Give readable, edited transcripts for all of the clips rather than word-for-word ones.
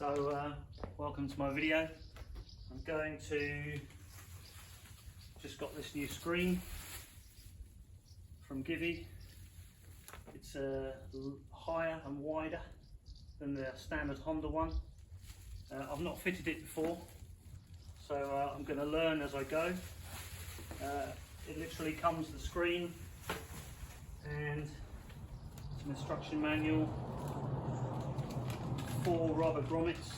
So welcome to my video. I'm going to just got this new screen from Givi. It's higher and wider than the standard Honda one. I've not fitted it before, so I'm going to learn as I go. It literally comes with the screen and it's an instruction manual, 4 rubber grommets,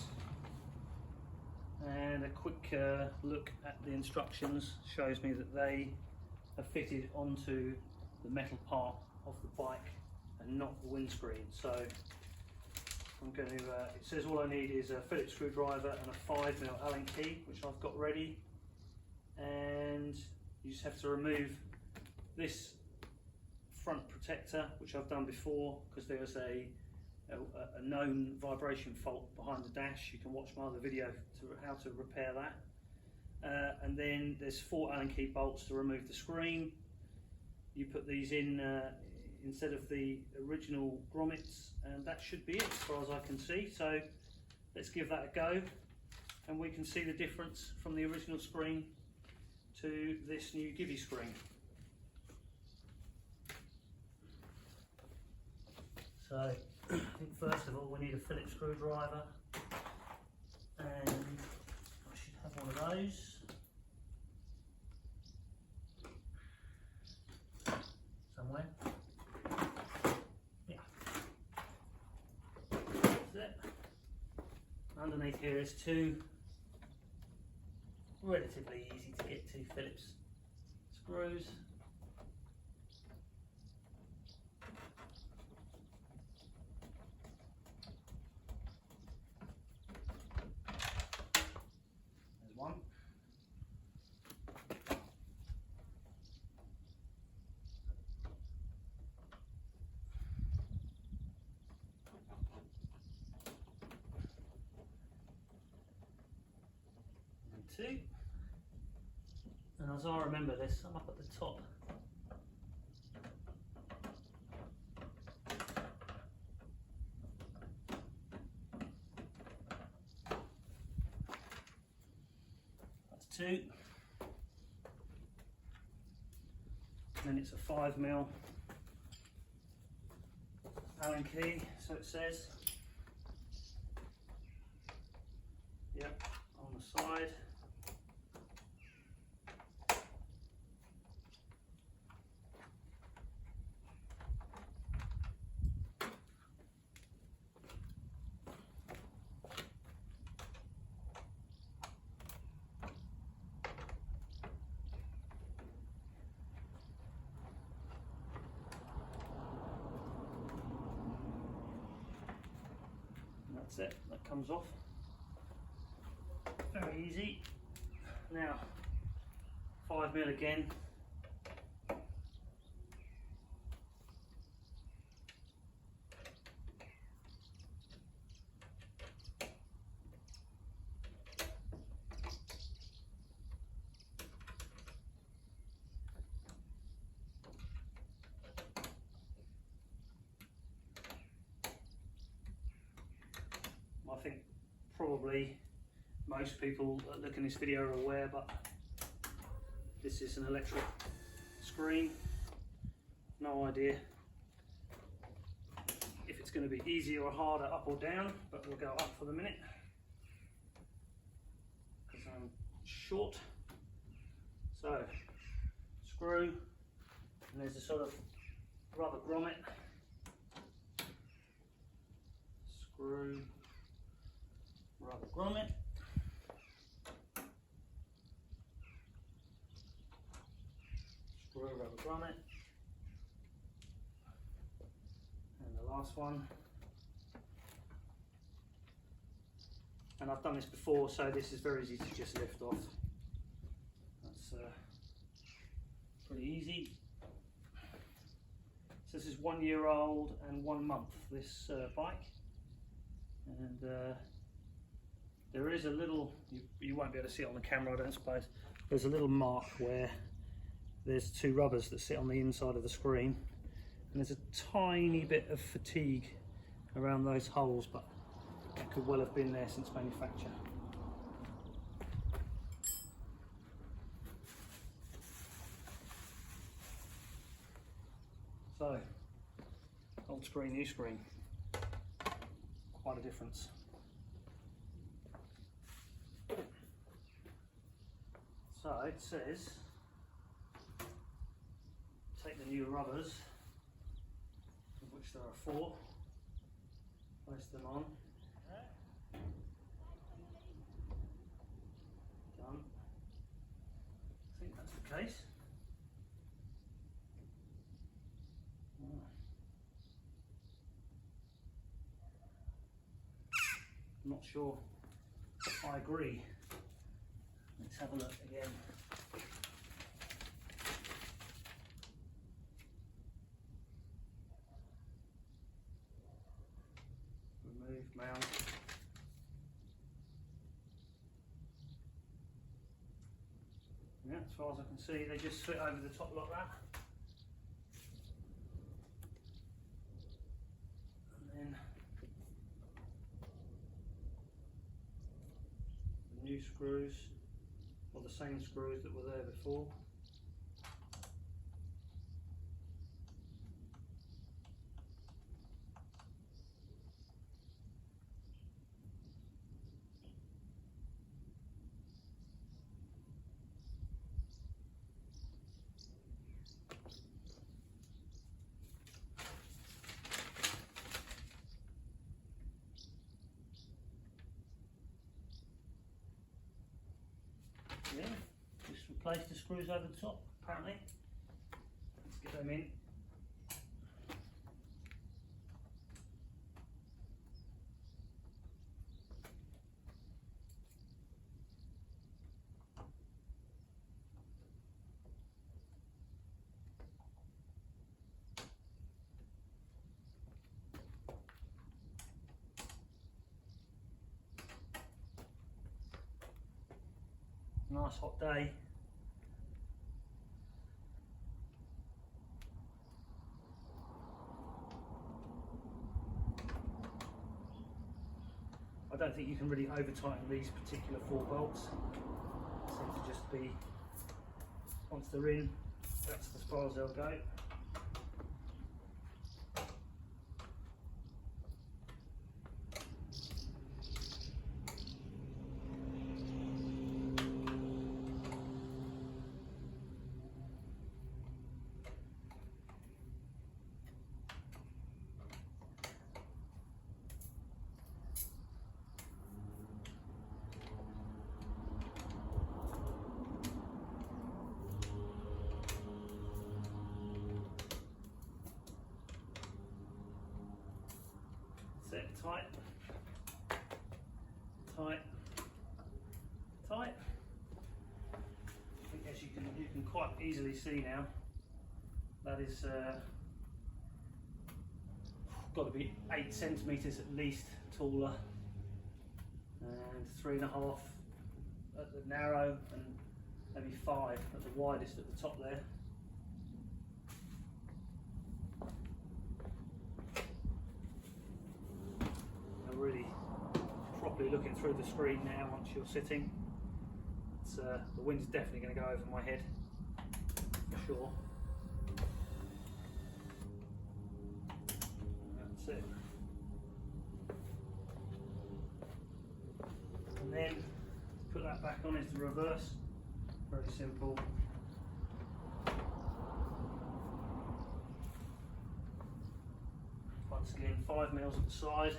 and a quick look at the instructions shows me that they are fitted onto the metal part of the bike and not the windscreen. So I'm going to, it says all I need is a Phillips screwdriver and a 5mm Allen key, which I've got ready, and you just have to remove this front protector, which I've done before, because there's a known vibration fault behind the dash. You can watch my other video to how to repair that. And then there's 4 Allen key bolts to remove the screen. You put these in instead of the original grommets, and that should be it as far as I can see. So let's give that a go, and we can see the difference from the original screen to this new Givi screen. So I think first of all we need a Phillips screwdriver, and I should have one of those. Somewhere. Yeah. That's it. Underneath here is 2 relatively easy to get to Phillips screws. There's one. And 2. And as I remember this, I'm up at the top. That's 2. Then it's a 5mm Allen key, so it says. Yep, on the side. That's it, that comes off. Very easy. Now, 5mm again. I think probably most people that look in this video are aware, but this is an electric screen. No idea if it's going to be easier or harder, up or down, but we'll go up for the minute because I'm short. So screw, and there's a sort of rubber grommet. Screw, rubber grommet, screw, rubber grommet, and the last one. And I've done this before, so this is very easy to just lift off. That's pretty easy. So this is 1 year old and 1 month, this bike, and there is a little, you won't be able to see it on the camera I don't suppose, there's a little mark where there's 2 rubbers that sit on the inside of the screen, and there's a tiny bit of fatigue around those holes, but It could well have been there since manufacture. So, old screen, new screen, quite a difference. So it says, take the new rubbers, of which there are 4, place them on. Done. I think that's the case. I'm not sure if I agree. Let's have a look again. Remove mount. Yeah, as far as I can see, they just fit over the top like that. And then the new screws, or the same screws that were there before. Yeah, just replace the screws over the top, apparently. Let's get them in. Nice hot day. I don't think you can really over tighten these particular 4 bolts. They seem to just be, once they're in, that's as far as they'll go. Set tight, tight, tight. I think as you can quite easily see now, that is got to be 8 centimeters at least taller, and 3.5 at the narrow, and maybe 5 at the widest at the top there. Really properly looking through the screen now once you're sitting. It's, the wind's definitely going to go over my head, for sure. That's it. And then put that back on is the reverse. Very simple. Once again, 5mm at the side.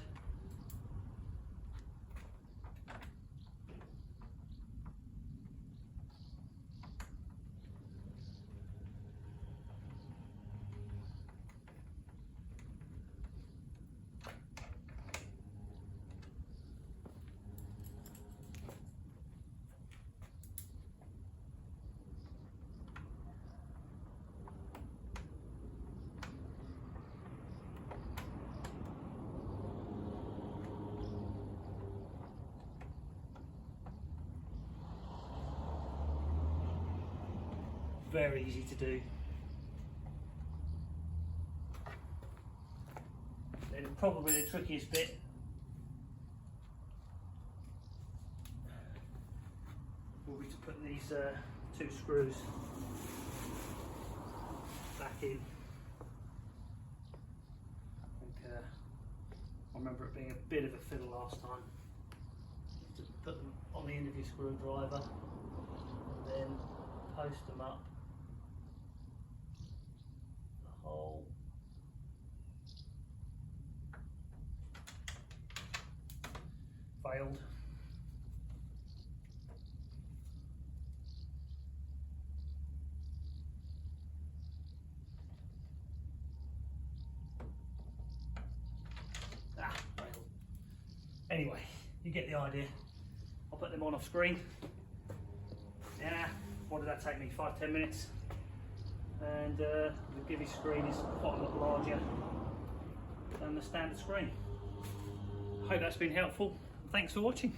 Very easy to do. Then probably the trickiest bit these two screws back in. I remember it being a bit of a fiddle last time. To put them on the end of your screwdriver and then post them up the hole. Failed. Failed. Anyway, you get the idea. I'll put them on off screen. Yeah, what did that take me? 5-10 minutes. And the Givi screen is quite a lot larger than the standard screen. I hope that's been helpful. Thanks for watching.